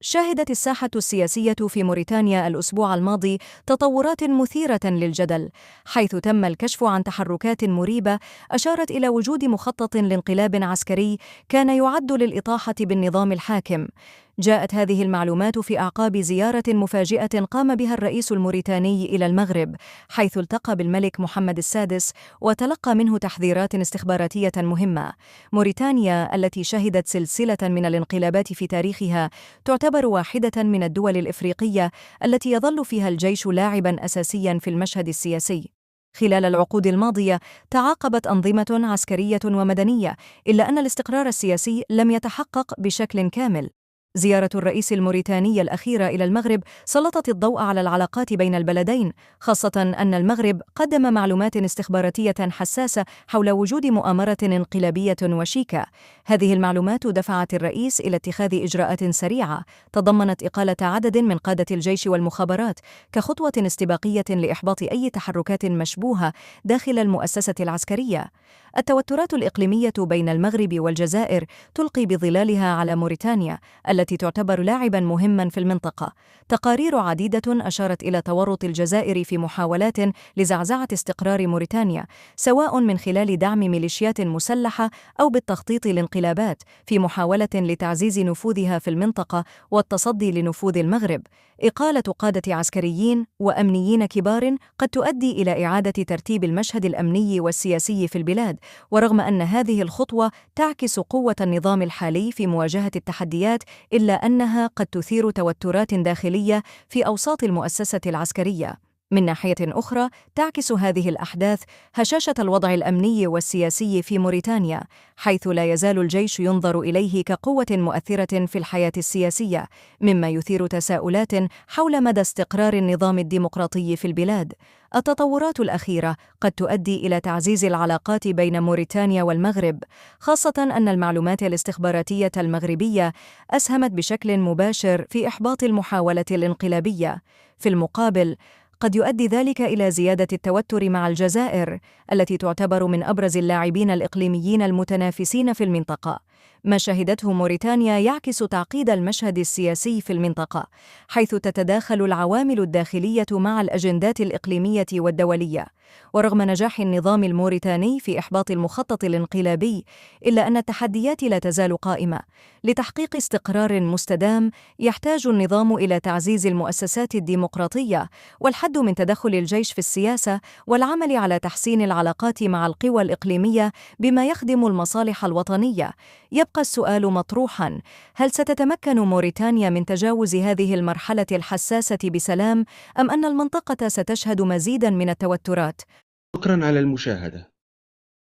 شهدت الساحة السياسية في موريتانيا الأسبوع الماضي تطورات مثيرة للجدل، حيث تم الكشف عن تحركات مريبة أشارت إلى وجود مخطط لانقلاب عسكري كان يعد للإطاحة بالنظام الحاكم. جاءت هذه المعلومات في أعقاب زيارة مفاجئة قام بها الرئيس الموريتاني إلى المغرب، حيث التقى بالملك محمد السادس وتلقى منه تحذيرات استخباراتية مهمة. موريتانيا التي شهدت سلسلة من الانقلابات في تاريخها تعتبر واحدة من الدول الإفريقية التي يظل فيها الجيش لاعباً أساسياً في المشهد السياسي. خلال العقود الماضية تعاقبت أنظمة عسكرية ومدنية، إلا أن الاستقرار السياسي لم يتحقق بشكل كامل. زيارة الرئيس الموريتاني الأخيرة إلى المغرب سلطت الضوء على العلاقات بين البلدين، خاصة أن المغرب قدم معلومات استخباراتية حساسة حول وجود مؤامرة انقلابية وشيكة. هذه المعلومات دفعت الرئيس إلى اتخاذ إجراءات سريعة تضمنت إقالة عدد من قادة الجيش والمخابرات كخطوة استباقية لإحباط أي تحركات مشبوهة داخل المؤسسة العسكرية. التوترات الإقليمية بين المغرب والجزائر تلقي بظلالها على موريتانيا التي تعتبر لاعباً مهماً في المنطقة. تقارير عديدة أشارت إلى تورط الجزائر في محاولات لزعزعة استقرار موريتانيا، سواء من خلال دعم ميليشيات مسلحة أو بالتخطيط لانقلابات في محاولة لتعزيز نفوذها في المنطقة والتصدي لنفوذ المغرب. إقالة قادة عسكريين وأمنيين كبار قد تؤدي إلى إعادة ترتيب المشهد الأمني والسياسي في البلاد، ورغم أن هذه الخطوة تعكس قوة النظام الحالي في مواجهة التحديات، إلا أنها قد تثير توترات داخلية في أوساط المؤسسة العسكرية. من ناحية أخرى، تعكس هذه الأحداث هشاشة الوضع الأمني والسياسي في موريتانيا، حيث لا يزال الجيش ينظر إليه كقوة مؤثرة في الحياة السياسية، مما يثير تساؤلات حول مدى استقرار النظام الديمقراطي في البلاد. التطورات الأخيرة قد تؤدي إلى تعزيز العلاقات بين موريتانيا والمغرب، خاصة أن المعلومات الاستخباراتية المغربية أسهمت بشكل مباشر في إحباط المحاولة الانقلابية. في المقابل، قد يؤدي ذلك إلى زيادة التوتر مع الجزائر التي تعتبر من أبرز اللاعبين الإقليميين المتنافسين في المنطقة. ما شهدته موريتانيا يعكس تعقيد المشهد السياسي في المنطقة، حيث تتداخل العوامل الداخلية مع الأجندات الإقليمية والدولية. ورغم نجاح النظام الموريتاني في إحباط المخطط الانقلابي، إلا أن التحديات لا تزال قائمة. لتحقيق استقرار مستدام يحتاج النظام إلى تعزيز المؤسسات الديمقراطية والحد من تدخل الجيش في السياسة، والعمل على تحسين العلاقات مع القوى الإقليمية بما يخدم المصالح الوطنية. يبقى السؤال مطروحاً: هل ستتمكن موريتانيا من تجاوز هذه المرحلة الحساسة بسلام، أم أن المنطقة ستشهد مزيداً من التوترات؟ شكرا على المشاهدة.